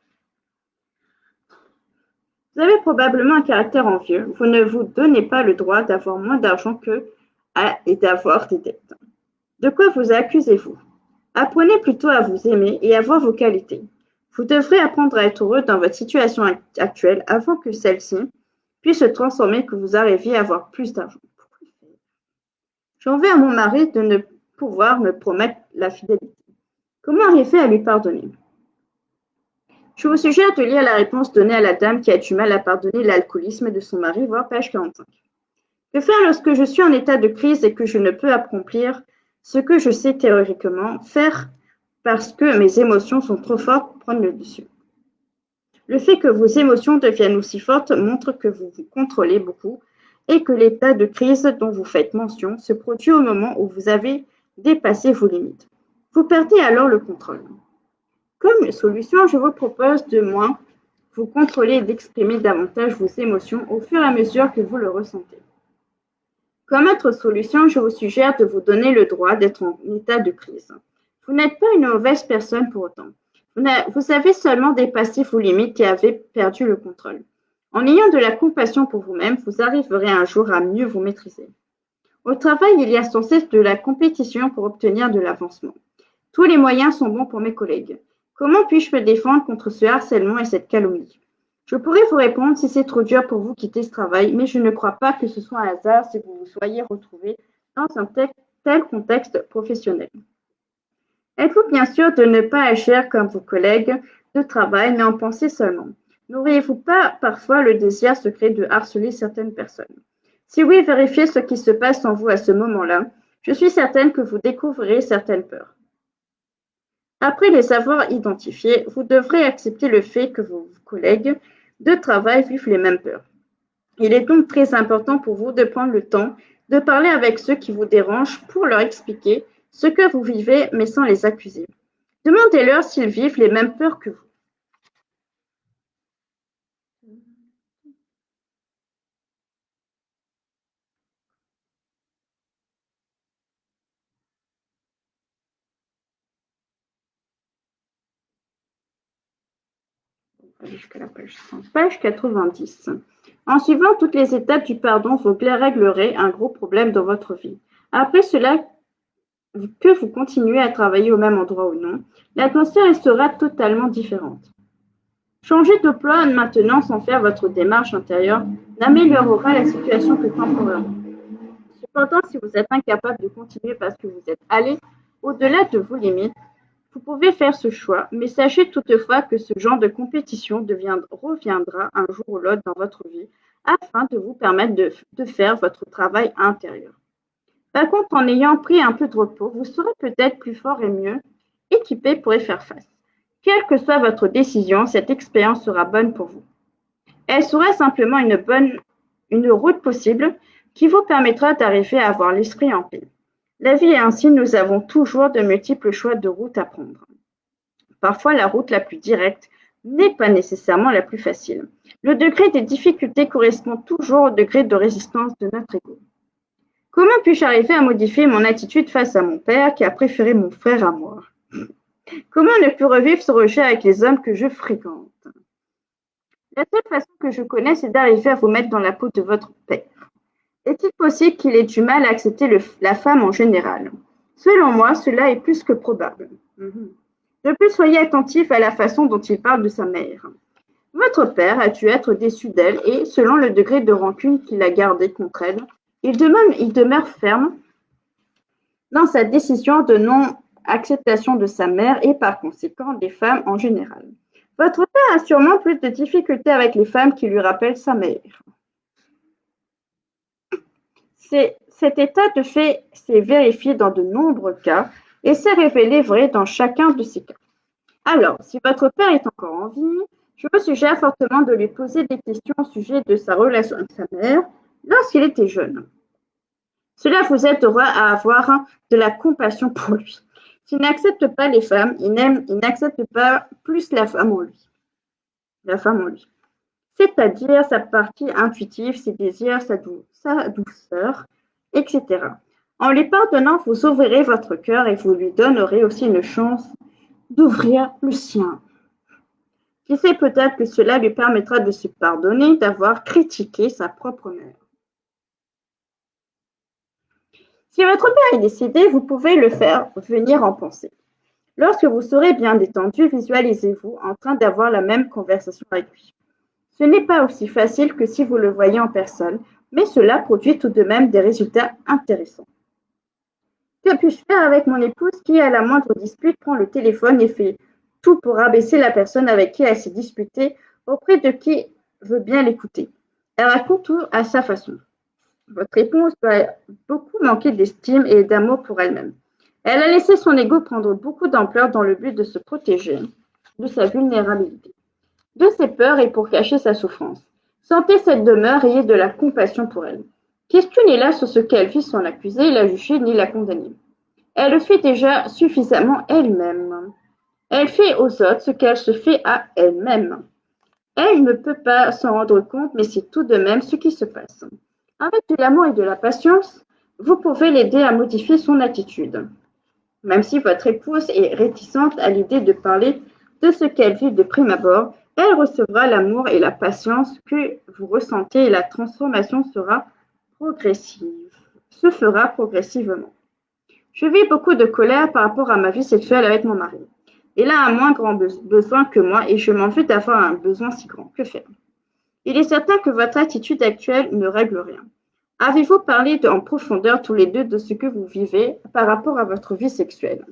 Vous avez probablement un caractère envieux. Vous ne vous donnez pas le droit d'avoir moins d'argent qu'eux et d'avoir des dettes. De quoi vous accusez-vous? Apprenez plutôt à vous aimer et à voir vos qualités. Vous devrez apprendre à être heureux dans votre situation actuelle avant que celle-ci puisse se transformer et que vous arriviez à avoir plus d'argent. J'en veux à mon mari de ne pouvoir me promettre la fidélité. Comment arriver à lui pardonner? Je vous suggère de lire la réponse donnée à la dame qui a du mal à pardonner l'alcoolisme de son mari, voir page 45. Que faire lorsque je suis en état de crise et que je ne peux accomplir ce que je sais théoriquement faire parce que mes émotions sont trop fortes pour prendre le dessus? Le fait que vos émotions deviennent aussi fortes montre que vous vous contrôlez beaucoup et que l'état de crise dont vous faites mention se produit au moment où vous avez dépassé vos limites. Vous perdez alors le contrôle. Comme solution, je vous propose de moins vous contrôler et d'exprimer davantage vos émotions au fur et à mesure que vous le ressentez. Comme autre solution, je vous suggère de vous donner le droit d'être en état de crise. Vous n'êtes pas une mauvaise personne pour autant. Vous avez seulement dépassé vos limites et avez perdu le contrôle. En ayant de la compassion pour vous-même, vous arriverez un jour à mieux vous maîtriser. Au travail, il y a sans cesse de la compétition pour obtenir de l'avancement. Tous les moyens sont bons pour mes collègues. Comment puis-je me défendre contre ce harcèlement et cette calomnie? Je pourrais vous répondre si c'est trop dur pour vous quitter ce travail, mais je ne crois pas que ce soit un hasard si vous vous soyez retrouvé dans un tel contexte professionnel. Êtes-vous bien sûr de ne pas agir comme vos collègues de travail, mais en penser seulement? N'auriez-vous pas parfois le désir secret de harceler certaines personnes? Si oui, vérifiez ce qui se passe en vous à ce moment-là. Je suis certaine que vous découvrirez certaines peurs. Après les avoir identifiées, vous devrez accepter le fait que vos collègues de travail vivent les mêmes peurs. Il est donc très important pour vous de prendre le temps de parler avec ceux qui vous dérangent pour leur expliquer ce que vous vivez, mais sans les accuser. Demandez-leur s'ils vivent les mêmes peurs que vous. Jusqu'à la page 90. En suivant toutes les étapes du pardon, vous réglerez un gros problème dans votre vie. Après cela, que vous continuez à travailler au même endroit ou non, l'atmosphère sera totalement différente. Changer de plan maintenant sans faire votre démarche intérieure n'améliorera la situation que temporairement. Cependant, si vous êtes incapable de continuer parce que vous êtes allé au-delà de vos limites, vous pouvez faire ce choix, mais sachez toutefois que ce genre de compétition reviendra un jour ou l'autre dans votre vie afin de vous permettre de faire votre travail intérieur. Par contre, en ayant pris un peu de repos, vous serez peut-être plus fort et mieux équipé pour y faire face. Quelle que soit votre décision, cette expérience sera bonne pour vous. Elle sera simplement une route possible qui vous permettra d'arriver à avoir l'esprit en paix. La vie est ainsi, nous avons toujours de multiples choix de routes à prendre. Parfois, la route la plus directe n'est pas nécessairement la plus facile. Le degré des difficultés correspond toujours au degré de résistance de notre ego. Comment puis-je arriver à modifier mon attitude face à mon père qui a préféré mon frère à moi? Comment ne plus revivre ce rejet avec les hommes que je fréquente? La seule façon que je connais, c'est d'arriver à vous mettre dans la peau de votre père. Est-il possible qu'il ait du mal à accepter la femme en général? Selon moi, cela est plus que probable. De plus, soyez attentif à la façon dont il parle de sa mère. Votre père a dû être déçu d'elle et, selon le degré de rancune qu'il a gardé contre elle, il demeure ferme dans sa décision de non-acceptation de sa mère et par conséquent des femmes en général. Votre père a sûrement plus de difficultés avec les femmes qui lui rappellent sa mère. Cet état de fait s'est vérifié dans de nombreux cas et s'est révélé vrai dans chacun de ces cas. Alors, si votre père est encore en vie, je vous suggère fortement de lui poser des questions au sujet de sa relation avec sa mère lorsqu'il était jeune. Cela vous aidera à avoir de la compassion pour lui. S'il n'accepte pas les femmes, il n'accepte pas plus la femme en lui. C'est-à-dire sa partie intuitive, ses désirs, sa douceur, etc. En lui pardonnant, vous ouvrirez votre cœur et vous lui donnerez aussi une chance d'ouvrir le sien. Qui sait, peut-être que cela lui permettra de se pardonner d'avoir critiqué sa propre mère. Si votre père est décédé, vous pouvez le faire venir en pensée. Lorsque vous serez bien détendu, visualisez-vous en train d'avoir la même conversation avec lui. Ce n'est pas aussi facile que si vous le voyez en personne, mais cela produit tout de même des résultats intéressants. Que puis-je faire avec mon épouse qui, à la moindre dispute, prend le téléphone et fait tout pour abaisser la personne avec qui elle s'est disputée auprès de qui veut bien l'écouter? Elle raconte tout à sa façon. Votre épouse doit beaucoup manquer d'estime et d'amour pour elle-même. Elle a laissé son ego prendre beaucoup d'ampleur dans le but de se protéger de sa vulnérabilité, de ses peurs et pour cacher sa souffrance. Sentez cette demeure, ayez de la compassion pour elle. Questionnez-la sur ce qu'elle vit sans l'accuser, la juger ni la condamner. Elle le fait déjà suffisamment elle-même. Elle fait aux autres ce qu'elle se fait à elle-même. Elle ne peut pas s'en rendre compte, mais c'est tout de même ce qui se passe. Avec de l'amour et de la patience, vous pouvez l'aider à modifier son attitude. Même si votre épouse est réticente à l'idée de parler de ce qu'elle vit de prime abord, elle recevra l'amour et la patience que vous ressentez et la transformation se fera progressivement. Je vis beaucoup de colère par rapport à ma vie sexuelle avec mon mari. Il a un moins grand besoin que moi et je m'en veux d'avoir un besoin si grand. Que faire? Il est certain que votre attitude actuelle ne règle rien. Avez-vous parlé en profondeur tous les deux de ce que vous vivez par rapport à votre vie sexuelle?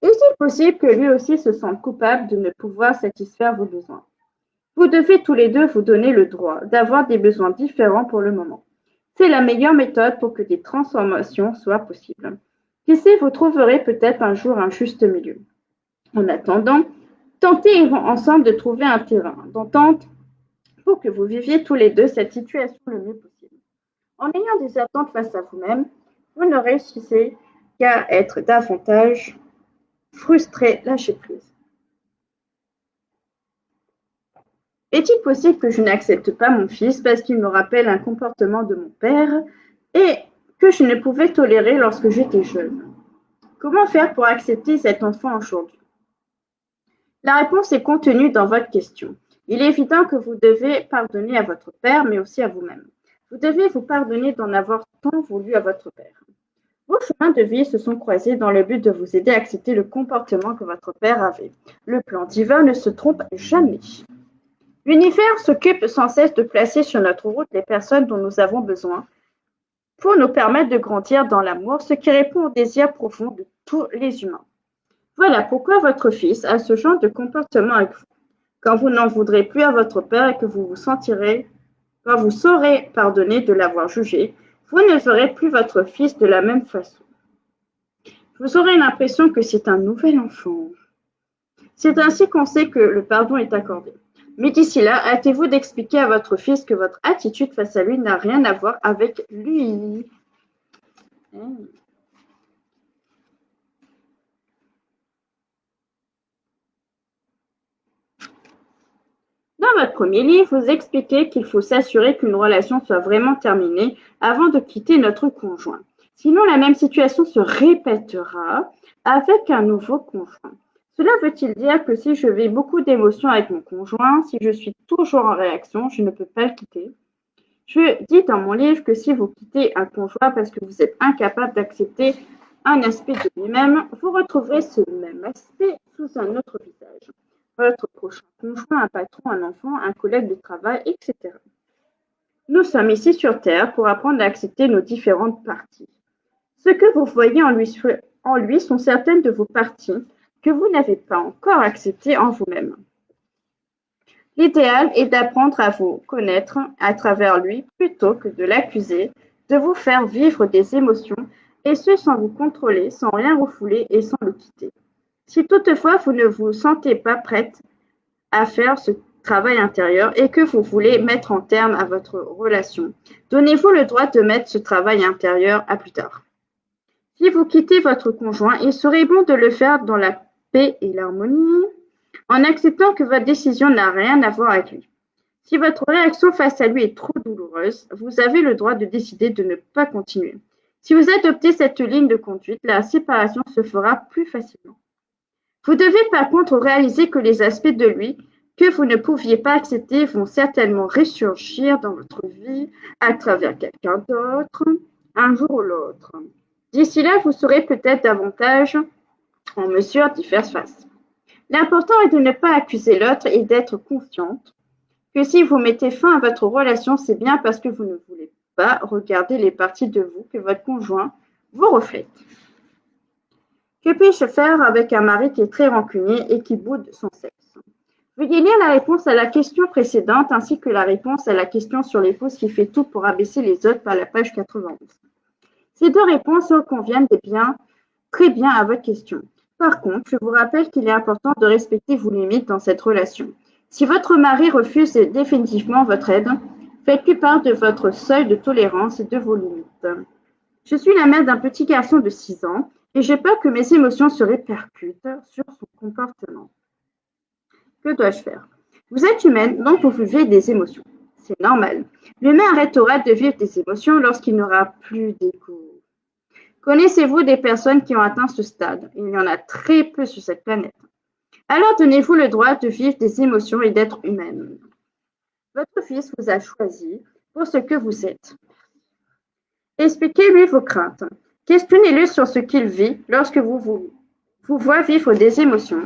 Est-il possible que lui aussi se sente coupable de ne pouvoir satisfaire vos besoins? Vous devez tous les deux vous donner le droit d'avoir des besoins différents pour le moment. C'est la meilleure méthode pour que des transformations soient possibles. Qui sait, vous trouverez peut-être un jour un juste milieu. En attendant, tentez ensemble de trouver un terrain d'entente pour que vous viviez tous les deux cette situation le mieux possible. En ayant des attentes face à vous-même, vous ne réussissez qu'à être davantage frustré. Lâchez prise. Est-il possible que je n'accepte pas mon fils parce qu'il me rappelle un comportement de mon père et que je ne pouvais tolérer lorsque j'étais jeune? Comment faire pour accepter cet enfant aujourd'hui? La réponse est contenue dans votre question. Il est évident que vous devez pardonner à votre père, mais aussi à vous-même. Vous devez vous pardonner d'en avoir tant voulu à votre père. Vos chemins de vie se sont croisés dans le but de vous aider à accepter le comportement que votre père avait. Le plan divin ne se trompe jamais. L'univers s'occupe sans cesse de placer sur notre route les personnes dont nous avons besoin pour nous permettre de grandir dans l'amour, ce qui répond aux désirs profonds de tous les humains. Voilà pourquoi votre fils a ce genre de comportement avec vous. Quand vous n'en voudrez plus à votre père et que quand vous saurez pardonner de l'avoir jugé, vous ne verrez plus votre fils de la même façon. Vous aurez l'impression que c'est un nouvel enfant. C'est ainsi qu'on sait que le pardon est accordé. Mais d'ici là, hâtez-vous d'expliquer à votre fils que votre attitude face à lui n'a rien à voir avec lui. Dans votre premier livre, vous expliquez qu'il faut s'assurer qu'une relation soit vraiment terminée avant de quitter notre conjoint. Sinon, la même situation se répétera avec un nouveau conjoint. Cela veut-il dire que si je vis beaucoup d'émotions avec mon conjoint, si je suis toujours en réaction, je ne peux pas le quitter? Je dis dans mon livre que si vous quittez un conjoint parce que vous êtes incapable d'accepter un aspect de lui-même, vous retrouverez ce même aspect sous un autre visage. Votre prochain conjoint, un patron, un enfant, un collègue de travail, etc. Nous sommes ici sur Terre pour apprendre à accepter nos différentes parties. Ce que vous voyez en lui sont certaines de vos parties que vous n'avez pas encore acceptées en vous-même. L'idéal est d'apprendre à vous connaître à travers lui plutôt que de l'accuser, de vous faire vivre des émotions, et ce sans vous contrôler, sans rien refouler et sans le quitter. Si toutefois vous ne vous sentez pas prête à faire ce travail intérieur et que vous voulez mettre un terme à votre relation, donnez-vous le droit de mettre ce travail intérieur à plus tard. Si vous quittez votre conjoint, il serait bon de le faire dans la paix et l'harmonie, en acceptant que votre décision n'a rien à voir avec lui. Si votre réaction face à lui est trop douloureuse, vous avez le droit de décider de ne pas continuer. Si vous adoptez cette ligne de conduite, la séparation se fera plus facilement. Vous devez par contre réaliser que les aspects de lui que vous ne pouviez pas accepter vont certainement ressurgir dans votre vie à travers quelqu'un d'autre, un jour ou l'autre. D'ici là, vous serez peut-être davantage en mesure d'y faire face. L'important est de ne pas accuser l'autre et d'être consciente que si vous mettez fin à votre relation, c'est bien parce que vous ne voulez pas regarder les parties de vous que votre conjoint vous reflète. Que puis-je faire avec un mari qui est très rancunier et qui boude son sexe? Veuillez lire la réponse à la question précédente ainsi que la réponse à la question sur l'épouse qui fait tout pour abaisser les autres par la page 91. Ces deux réponses conviennent très bien à votre question. Par contre, je vous rappelle qu'il est important de respecter vos limites dans cette relation. Si votre mari refuse définitivement votre aide, faites-lui part de votre seuil de tolérance et de vos limites. Je suis la mère d'un petit garçon de 6 ans et j'ai peur que mes émotions se répercutent sur son comportement. Que dois-je faire? Vous êtes humaine, donc vous vivez des émotions. C'est normal. L'humain arrêtera de vivre des émotions lorsqu'il n'aura plus d'écho. Connaissez-vous des personnes qui ont atteint ce stade? Il y en a très peu sur cette planète. Alors donnez-vous le droit de vivre des émotions et d'être humaine. Votre fils vous a choisi pour ce que vous êtes. Expliquez-lui vos craintes. Questionnez-le sur ce qu'il vit lorsque vous voit vivre des émotions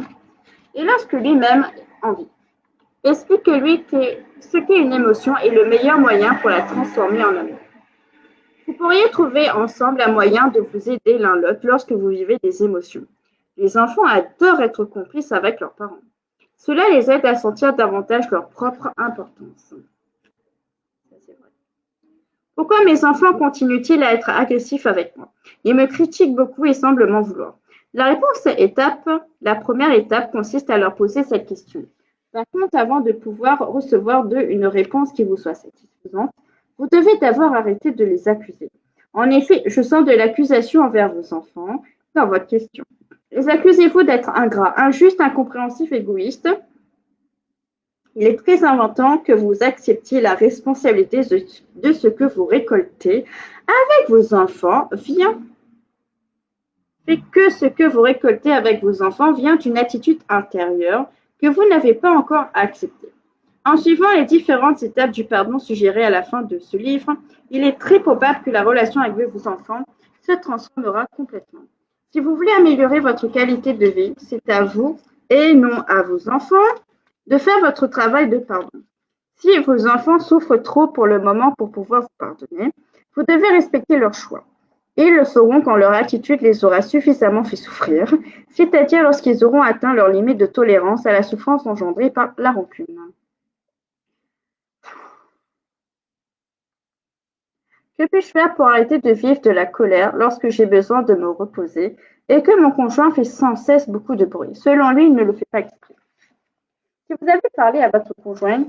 et lorsque lui-même en vit. Expliquez-lui ce qu'est une émotion et le meilleur moyen pour la transformer en amour. Vous pourriez trouver ensemble un moyen de vous aider l'un l'autre lorsque vous vivez des émotions. Les enfants adorent être complices avec leurs parents. Cela les aide à sentir davantage leur propre importance. Ça, c'est vrai. Pourquoi mes enfants continuent-ils à être agressifs avec moi? Ils me critiquent beaucoup et semblent m'en vouloir. La première étape consiste à leur poser cette question. Par contre, avant de pouvoir recevoir d'eux une réponse qui vous soit satisfaisante, vous devez d'abord arrêter de les accuser. En effet, je sens de l'accusation envers vos enfants dans votre question. Les accusez-vous d'être ingrats, injustes, incompréhensifs, égoïstes? Il est très important que vous acceptiez la responsabilité de ce que vous récoltez avec vos enfants ce que vous récoltez avec vos enfants vient d'une attitude intérieure que vous n'avez pas encore acceptée. En suivant les différentes étapes du pardon suggérées à la fin de ce livre, il est très probable que la relation avec vos enfants se transformera complètement. Si vous voulez améliorer votre qualité de vie, c'est à vous et non à vos enfants de faire votre travail de pardon. Si vos enfants souffrent trop pour le moment pour pouvoir vous pardonner, vous devez respecter leur choix. Ils le sauront quand leur attitude les aura suffisamment fait souffrir, c'est-à-dire lorsqu'ils auront atteint leur limite de tolérance à la souffrance engendrée par la rancune. Que puis-je faire pour arrêter de vivre de la colère lorsque j'ai besoin de me reposer et que mon conjoint fait sans cesse beaucoup de bruit? Selon lui, il ne le fait pas exprès. Si vous avez parlé à votre conjoint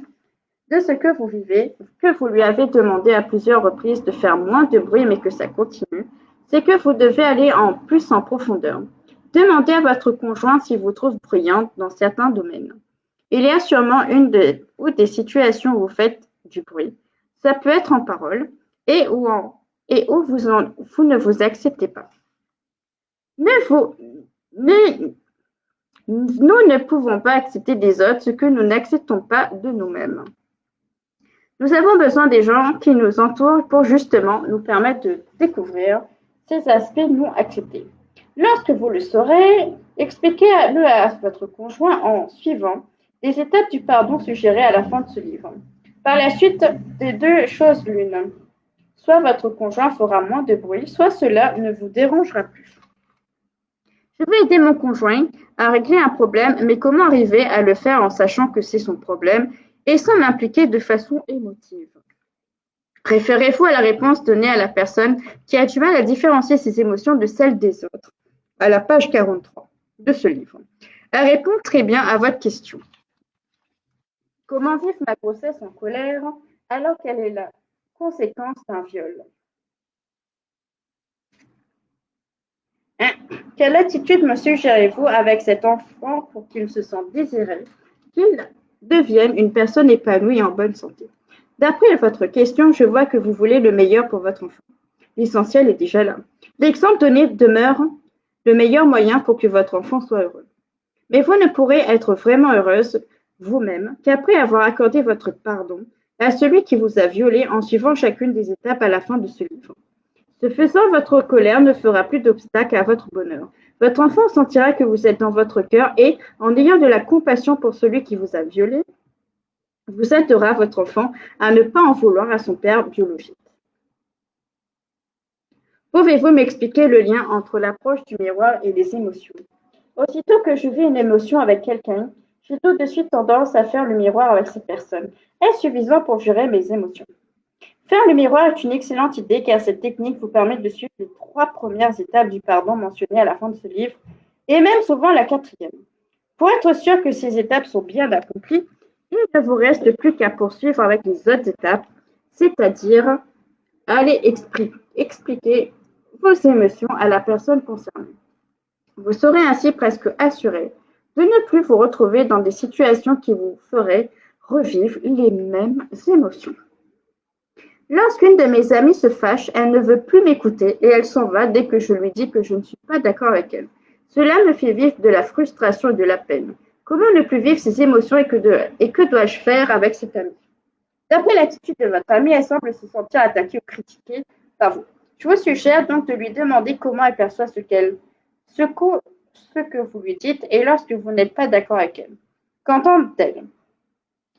de ce que vous vivez, que vous lui avez demandé à plusieurs reprises de faire moins de bruit mais que ça continue, c'est que vous devez aller plus en profondeur. Demandez à votre conjoint s'il vous trouve bruyante dans certains domaines. Il y a sûrement ou des situations où vous faites du bruit. Ça peut être en parole et où vous ne vous acceptez pas. Ne vous, ne- Nous ne pouvons pas accepter des autres ce que nous n'acceptons pas de nous-mêmes. Nous avons besoin des gens qui nous entourent pour justement nous permettre de découvrir ces aspects non acceptés. Lorsque vous le saurez, expliquez-le à votre conjoint en suivant les étapes du pardon suggérées à la fin de ce livre. Par la suite, des deux choses l'une. Soit votre conjoint fera moins de bruit, soit cela ne vous dérangera plus. Je vais aider mon conjoint à régler un problème, mais comment arriver à le faire en sachant que c'est son problème et sans m'impliquer de façon émotive? Référez-vous à la réponse donnée à la personne qui a du mal à différencier ses émotions de celles des autres, à la page 43 de ce livre. Elle répond très bien à votre question. Comment vivre ma grossesse en colère alors qu'elle est la conséquence d'un viol? Quelle attitude me suggérez-vous avec cet enfant pour qu'il se sente désiré, qu'il devienne une personne épanouie et en bonne santé? D'après votre question, je vois que vous voulez le meilleur pour votre enfant. L'essentiel est déjà là. L'exemple donné demeure le meilleur moyen pour que votre enfant soit heureux. Mais vous ne pourrez être vraiment heureuse vous-même qu'après avoir accordé votre pardon à celui qui vous a violé en suivant chacune des étapes à la fin de ce livre. Ce faisant, votre colère ne fera plus d'obstacle à votre bonheur. Votre enfant sentira que vous êtes dans votre cœur et, en ayant de la compassion pour celui qui vous a violé, vous aidera votre enfant à ne pas en vouloir à son père biologique. Pouvez-vous m'expliquer le lien entre l'approche du miroir et les émotions? Aussitôt que je vis une émotion avec quelqu'un, j'ai tout de suite tendance à faire le miroir avec cette personne. Est-ce suffisant pour gérer mes émotions? Faire le miroir est une excellente idée car cette technique vous permet de suivre les 3 premières étapes du pardon mentionnées à la fin de ce livre et même souvent la 4e. Pour être sûr que ces étapes sont bien accomplies, il ne vous reste plus qu'à poursuivre avec les autres étapes, c'est-à-dire aller expliquer vos émotions à la personne concernée. Vous serez ainsi presque assuré de ne plus vous retrouver dans des situations qui vous feraient revivre les mêmes émotions. Lorsqu'une de mes amies se fâche, elle ne veut plus m'écouter et elle s'en va dès que je lui dis que je ne suis pas d'accord avec elle. Cela me fait vivre de la frustration et de la peine. Comment ne plus vivre ces émotions et que dois-je faire avec cette amie? D'après l'attitude de votre amie, elle semble se sentir attaquée ou critiquée par vous. Je vous suggère donc de lui demander comment elle perçoit ce que vous lui dites et lorsque vous n'êtes pas d'accord avec elle. Qu'entend-elle?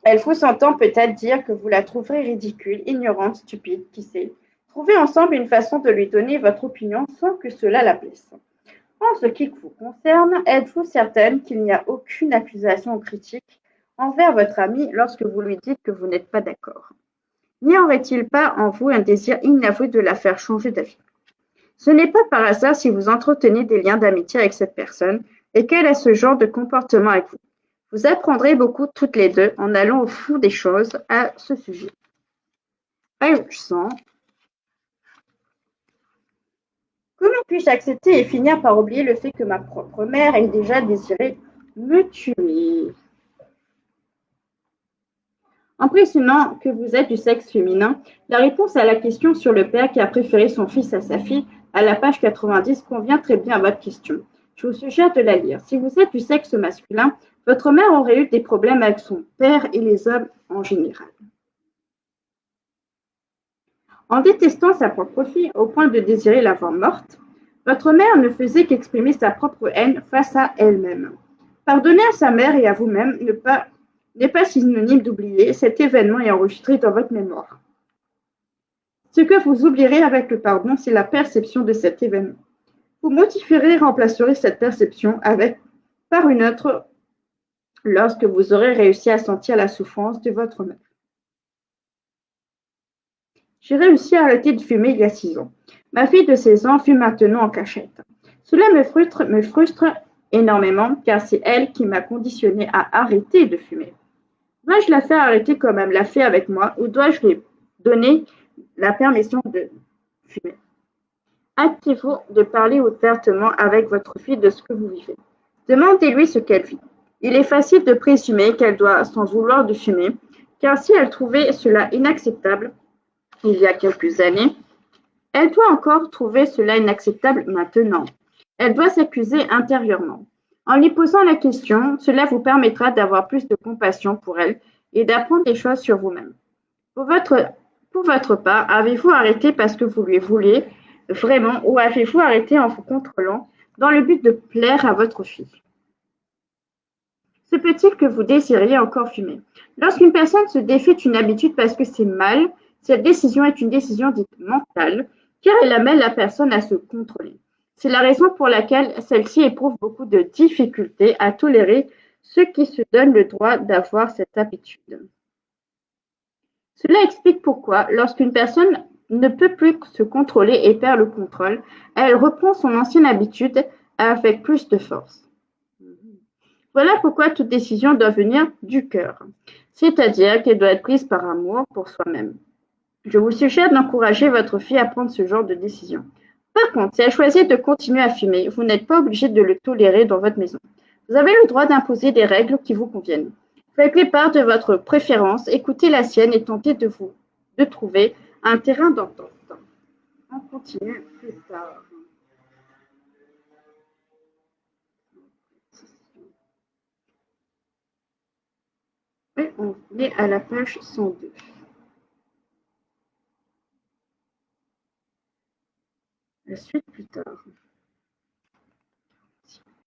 Elle vous entend peut-être dire que vous la trouverez ridicule, ignorante, stupide, qui sait. Trouvez ensemble une façon de lui donner votre opinion sans que cela la blesse. En ce qui vous concerne, êtes-vous certaine qu'il n'y a aucune accusation ou critique envers votre ami lorsque vous lui dites que vous n'êtes pas d'accord? N'y aurait-il pas en vous un désir inavoué de la faire changer d'avis? Ce n'est pas par hasard si vous entretenez des liens d'amitié avec cette personne et qu'elle a ce genre de comportement avec vous. Vous apprendrez beaucoup toutes les deux en allant au fond des choses à ce sujet. Page 100. Comment puis-je accepter et finir par oublier le fait que ma propre mère ait déjà désiré me tuer? Impressionnant que vous êtes du sexe féminin, la réponse à la question sur le père qui a préféré son fils à sa fille à la page 90 convient très bien à votre question. Je vous suggère de la lire. Si vous êtes du sexe masculin, votre mère aurait eu des problèmes avec son père et les hommes en général. En détestant sa propre fille au point de désirer la voir morte, votre mère ne faisait qu'exprimer sa propre haine face à elle-même. Pardonner à sa mère et à vous-même n'est pas synonyme d'oublier, cet événement est enregistré dans votre mémoire. Ce que vous oublierez avec le pardon, c'est la perception de cet événement. Vous modifierez et remplacerez cette perception par une autre lorsque vous aurez réussi à sentir la souffrance de votre mère. J'ai réussi à arrêter de fumer il y a 6 ans. Ma fille de 16 ans fume maintenant en cachette. Cela me frustre énormément car c'est elle qui m'a conditionné à arrêter de fumer. Dois-je la faire arrêter comme elle l'a fait avec moi ou dois-je lui donner la permission de fumer? Hâtez-vous de parler ouvertement avec votre fille de ce que vous vivez. Demandez-lui ce qu'elle vit. Il est facile de présumer qu'elle doit s'en vouloir de fumer, car si elle trouvait cela inacceptable il y a quelques années, elle doit encore trouver cela inacceptable maintenant. Elle doit s'accuser intérieurement. En lui posant la question, cela vous permettra d'avoir plus de compassion pour elle et d'apprendre des choses sur vous-même. Pour votre part, avez-vous arrêté parce que vous lui voulez vraiment ou avez-vous arrêté en vous contrôlant dans le but de plaire à votre fille? Se peut-il que vous désiriez encore fumer? Lorsqu'une personne se défait d'une habitude parce que c'est mal, cette décision est une décision dite mentale, car elle amène la personne à se contrôler. C'est la raison pour laquelle celle-ci éprouve beaucoup de difficultés à tolérer ceux qui se donnent le droit d'avoir cette habitude. Cela explique pourquoi, lorsqu'une personne ne peut plus se contrôler et perd le contrôle, elle reprend son ancienne habitude avec plus de force. Voilà pourquoi toute décision doit venir du cœur, c'est-à-dire qu'elle doit être prise par amour pour soi-même. Je vous suggère d'encourager votre fille à prendre ce genre de décision. Par contre, si elle choisit de continuer à fumer, vous n'êtes pas obligé de le tolérer dans votre maison. Vous avez le droit d'imposer des règles qui vous conviennent. Faites-lui part de votre préférence, écoutez la sienne et tentez de trouver un terrain d'entente. On continue plus tard. Et on est à la page 102. La suite plus tard.